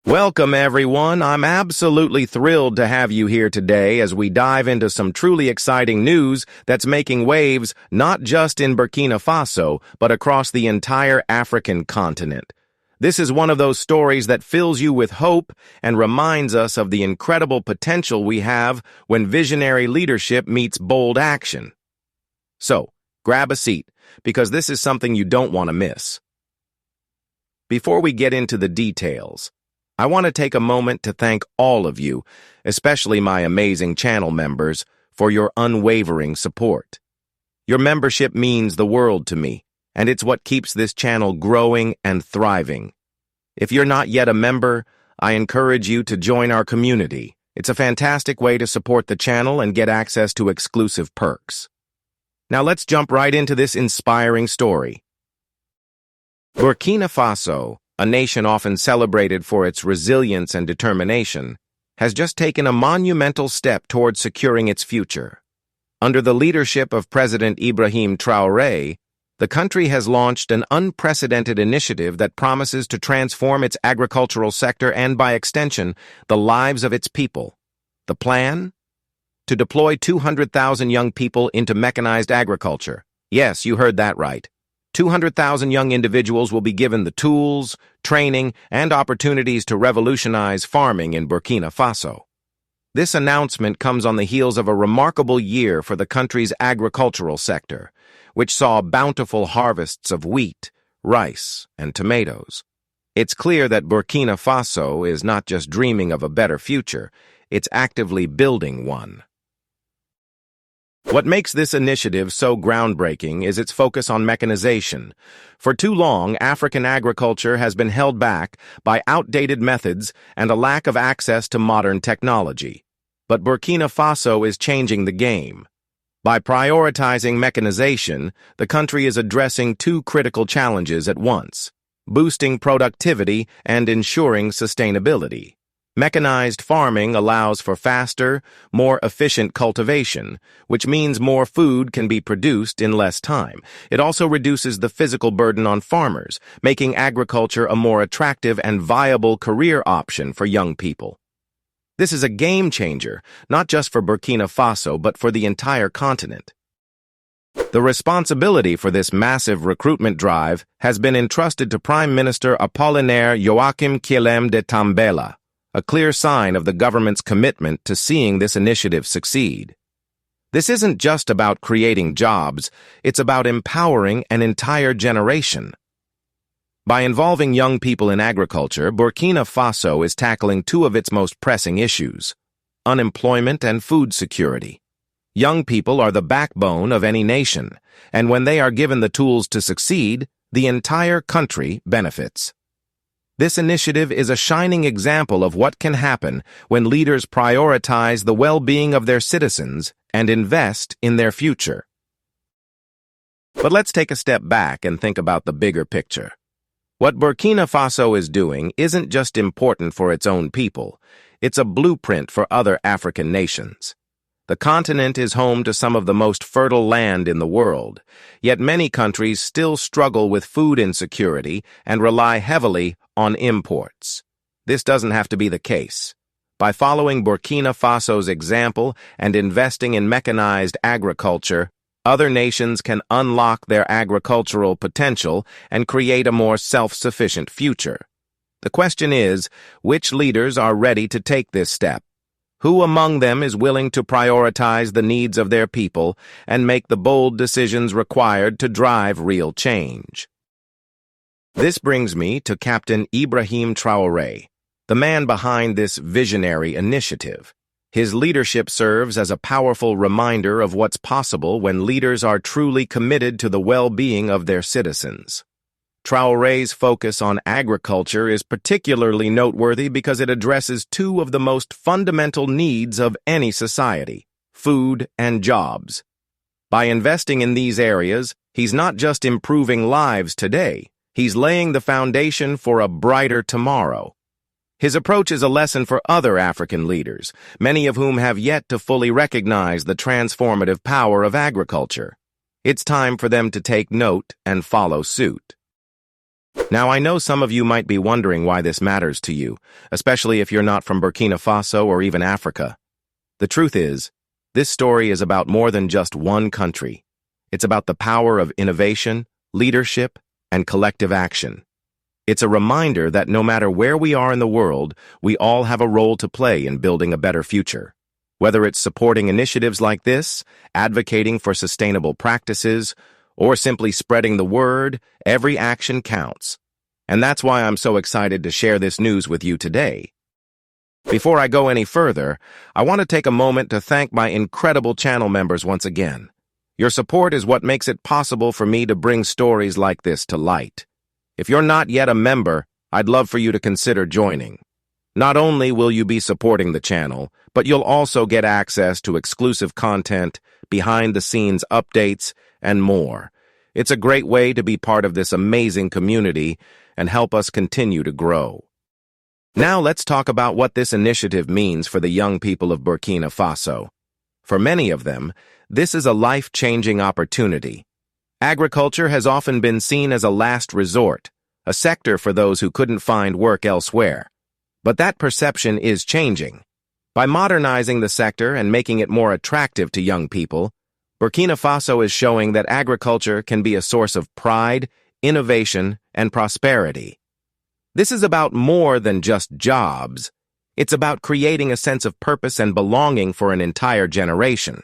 Welcome, everyone. I'm absolutely thrilled to have you here today as we dive into some truly exciting news that's making waves not just in Burkina Faso, but across the entire African continent. This is one of those stories that fills you with hope and reminds us of the incredible potential we have when visionary leadership meets bold action. So, grab a seat, because this is something you don't want to miss. Before we get into the details, I want to take a moment to thank all of you, especially my amazing channel members, for your unwavering support. Your membership means the world to me, and it's what keeps this channel growing and thriving. If you're not yet a member, I encourage you to join our community. It's a fantastic way to support the channel and get access to exclusive perks. Now let's jump right into this inspiring story. Burkina Faso, a nation often celebrated for its resilience and determination, has just taken a monumental step toward securing its future. Under the leadership of President Ibrahim Traoré, the country has launched an unprecedented initiative that promises to transform its agricultural sector and, by extension, the lives of its people. The plan? To deploy 200,000 young people into mechanized agriculture. Yes, you heard that right. 200,000 young individuals will be given the tools, training, and opportunities to revolutionize farming in Burkina Faso. This announcement comes on the heels of a remarkable year for the country's agricultural sector, which saw bountiful harvests of wheat, rice, and tomatoes. It's clear that Burkina Faso is not just dreaming of a better future, it's actively building one. What makes this initiative so groundbreaking is its focus on mechanization. For too long, African agriculture has been held back by outdated methods and a lack of access to modern technology. But Burkina Faso is changing the game. By prioritizing mechanization, the country is addressing two critical challenges at once: boosting productivity and ensuring sustainability. Mechanized farming allows for faster, more efficient cultivation, which means more food can be produced in less time. It also reduces the physical burden on farmers, making agriculture a more attractive and viable career option for young people. This is a game changer, not just for Burkina Faso, but for the entire continent. The responsibility for this massive recruitment drive has been entrusted to Prime Minister Apollinaire Joachim Kyélem de Tambèla, a clear sign of the government's commitment to seeing this initiative succeed. This isn't just about creating jobs, it's about empowering an entire generation. By involving young people in agriculture, Burkina Faso is tackling two of its most pressing issues: unemployment and food security. Young people are the backbone of any nation, and when they are given the tools to succeed, the entire country benefits. This initiative is a shining example of what can happen when leaders prioritize the well-being of their citizens and invest in their future. But let's take a step back and think about the bigger picture. What Burkina Faso is doing isn't just important for its own people, it's a blueprint for other African nations. The continent is home to some of the most fertile land in the world, yet many countries still struggle with food insecurity and rely heavily on imports. This doesn't have to be the case. By following Burkina Faso's example and investing in mechanized agriculture, other nations can unlock their agricultural potential and create a more self-sufficient future. The question is, which leaders are ready to take this step? Who among them is willing to prioritize the needs of their people and make the bold decisions required to drive real change? This brings me to Captain Ibrahim Traoré, the man behind this visionary initiative. His leadership serves as a powerful reminder of what's possible when leaders are truly committed to the well-being of their citizens. Traoré's focus on agriculture is particularly noteworthy because it addresses two of the most fundamental needs of any society: food and jobs. By investing in these areas, he's not just improving lives today, he's laying the foundation for a brighter tomorrow. His approach is a lesson for other African leaders, many of whom have yet to fully recognize the transformative power of agriculture. It's time for them to take note and follow suit. Now, I know some of you might be wondering why this matters to you, especially if you're not from Burkina Faso or even Africa. The truth is, this story is about more than just one country. It's about the power of innovation, leadership, and collective action. It's a reminder that no matter where we are in the world, we all have a role to play in building a better future. Whether it's supporting initiatives like this, advocating for sustainable practices, or simply spreading the word, every action counts. And that's why I'm so excited to share this news with you today. Before I go any further, I want to take a moment to thank my incredible channel members once again. Your support is what makes it possible for me to bring stories like this to light. If you're not yet a member, I'd love for you to consider joining. Not only will you be supporting the channel, but you'll also get access to exclusive content, behind-the-scenes updates, and more. It's a great way to be part of this amazing community and help us continue to grow. Now let's talk about what this initiative means for the young people of Burkina Faso. For many of them, this is a life-changing opportunity. Agriculture has often been seen as a last resort, a sector for those who couldn't find work elsewhere. But that perception is changing. By modernizing the sector and making it more attractive to young people, Burkina Faso is showing that agriculture can be a source of pride, innovation, and prosperity. This is about more than just jobs. It's about creating a sense of purpose and belonging for an entire generation.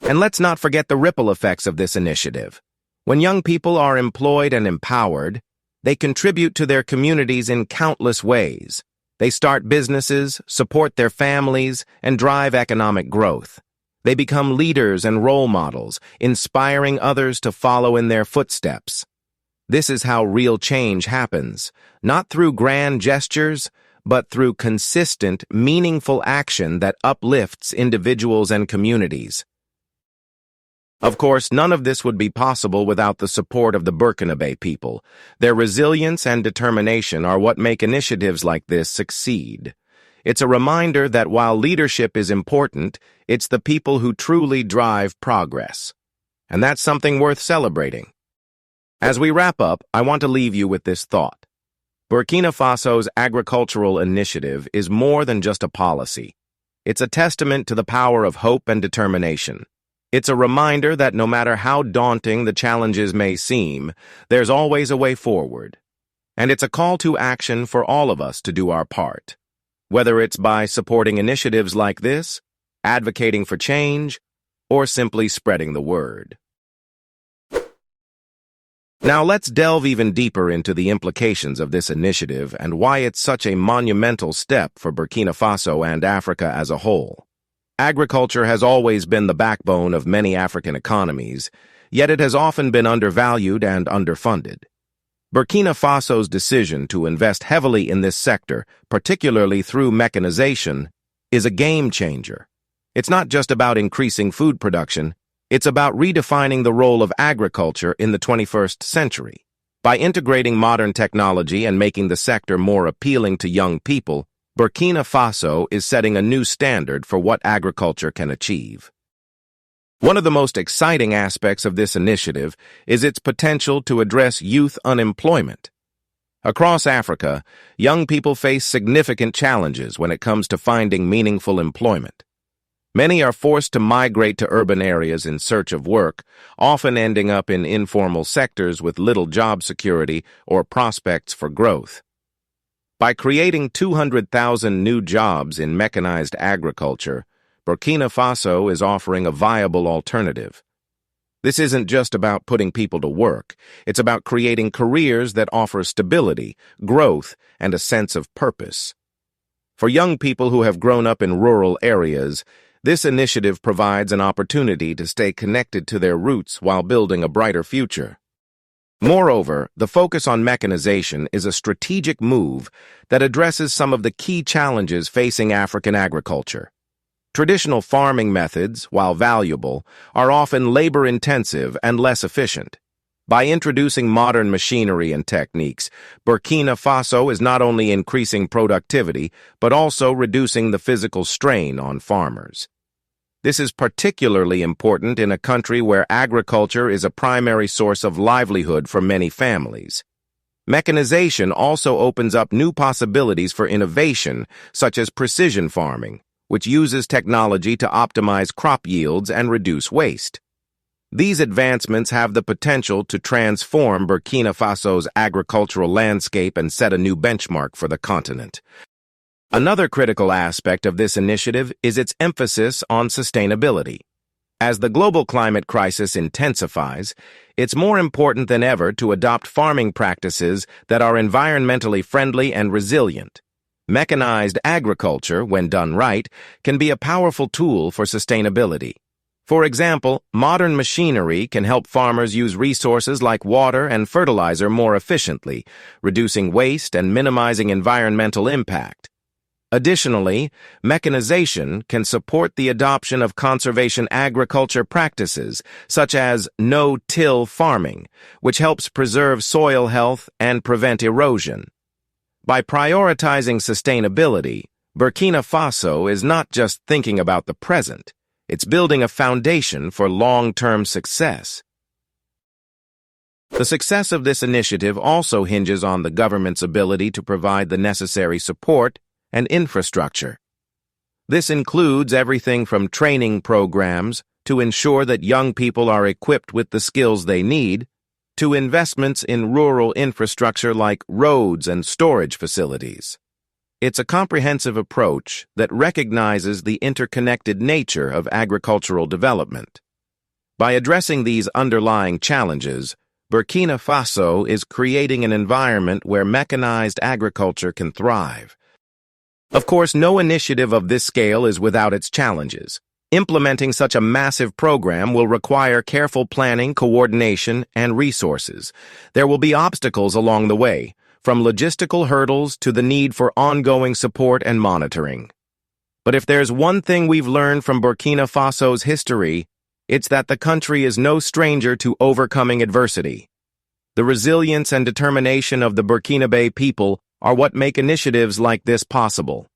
And let's not forget the ripple effects of this initiative. When young people are employed and empowered, they contribute to their communities in countless ways. They start businesses, support their families, and drive economic growth. They become leaders and role models, inspiring others to follow in their footsteps. This is how real change happens, not through grand gestures, but through consistent, meaningful action that uplifts individuals and communities. Of course, none of this would be possible without the support of the Burkinabe people. Their resilience and determination are what make initiatives like this succeed. It's a reminder that while leadership is important, it's the people who truly drive progress. And that's something worth celebrating. As we wrap up, I want to leave you with this thought. Burkina Faso's agricultural initiative is more than just a policy. It's a testament to the power of hope and determination. It's a reminder that no matter how daunting the challenges may seem, there's always a way forward. And it's a call to action for all of us to do our part. Whether it's by supporting initiatives like this, advocating for change, or simply spreading the word. Now let's delve even deeper into the implications of this initiative and why it's such a monumental step for Burkina Faso and Africa as a whole. Agriculture has always been the backbone of many African economies, yet it has often been undervalued and underfunded. Burkina Faso's decision to invest heavily in this sector, particularly through mechanization, is a game changer. It's not just about increasing food production, it's about redefining the role of agriculture in the 21st century. By integrating modern technology and making the sector more appealing to young people, Burkina Faso is setting a new standard for what agriculture can achieve. One of the most exciting aspects of this initiative is its potential to address youth unemployment. Across Africa, young people face significant challenges when it comes to finding meaningful employment. Many are forced to migrate to urban areas in search of work, often ending up in informal sectors with little job security or prospects for growth. By creating 200,000 new jobs in mechanized agriculture, Burkina Faso is offering a viable alternative. This isn't just about putting people to work. It's about creating careers that offer stability, growth, and a sense of purpose. For young people who have grown up in rural areas, this initiative provides an opportunity to stay connected to their roots while building a brighter future. Moreover, the focus on mechanization is a strategic move that addresses some of the key challenges facing African agriculture. Traditional farming methods, while valuable, are often labor-intensive and less efficient. By introducing modern machinery and techniques, Burkina Faso is not only increasing productivity, but also reducing the physical strain on farmers. This is particularly important in a country where agriculture is a primary source of livelihood for many families. Mechanization also opens up new possibilities for innovation, such as precision farming, which uses technology to optimize crop yields and reduce waste. These advancements have the potential to transform Burkina Faso's agricultural landscape and set a new benchmark for the continent. Another critical aspect of this initiative is its emphasis on sustainability. As the global climate crisis intensifies, it's more important than ever to adopt farming practices that are environmentally friendly and resilient. Mechanized agriculture, when done right, can be a powerful tool for sustainability. For example, modern machinery can help farmers use resources like water and fertilizer more efficiently, reducing waste and minimizing environmental impact. Additionally, mechanization can support the adoption of conservation agriculture practices, such as no-till farming, which helps preserve soil health and prevent erosion. By prioritizing sustainability, Burkina Faso is not just thinking about the present, it's building a foundation for long-term success. The success of this initiative also hinges on the government's ability to provide the necessary support and infrastructure. This includes everything from training programs to ensure that young people are equipped with the skills they need, to investments in rural infrastructure like roads and storage facilities. It's a comprehensive approach that recognizes the interconnected nature of agricultural development. By addressing these underlying challenges, Burkina Faso is creating an environment where mechanized agriculture can thrive. Of course, no initiative of this scale is without its challenges. Implementing such a massive program will require careful planning, coordination, and resources. There will be obstacles along the way, from logistical hurdles to the need for ongoing support and monitoring. But if there's one thing we've learned from Burkina Faso's history, it's that the country is no stranger to overcoming adversity. The resilience and determination of the Burkinabe people are what make initiatives like this possible.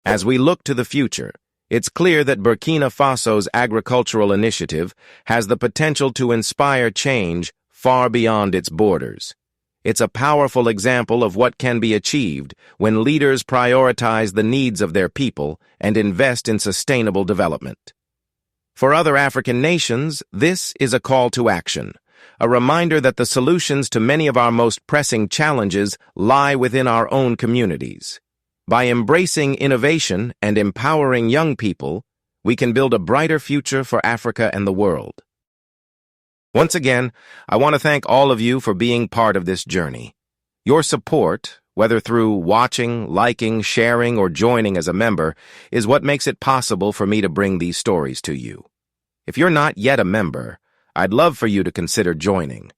As we look to the future, it's clear that Burkina Faso's agricultural initiative has the potential to inspire change far beyond its borders. It's a powerful example of what can be achieved when leaders prioritize the needs of their people and invest in sustainable development. For other African nations, this is a call to action, a reminder that the solutions to many of our most pressing challenges lie within our own communities. By embracing innovation and empowering young people, we can build a brighter future for Africa and the world. Once again, I want to thank all of you for being part of this journey. Your support, whether through watching, liking, sharing, or joining as a member, is what makes it possible for me to bring these stories to you. If you're not yet a member, I'd love for you to consider joining.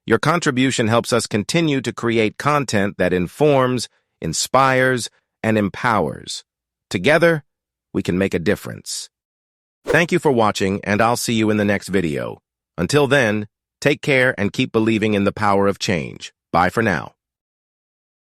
Your contribution helps us continue to create content that informs, inspires, and empowers. Together, we can make a difference. Thank you for watching, and I'll see you in the next video. Until then, take care and keep believing in the power of change. Bye for now.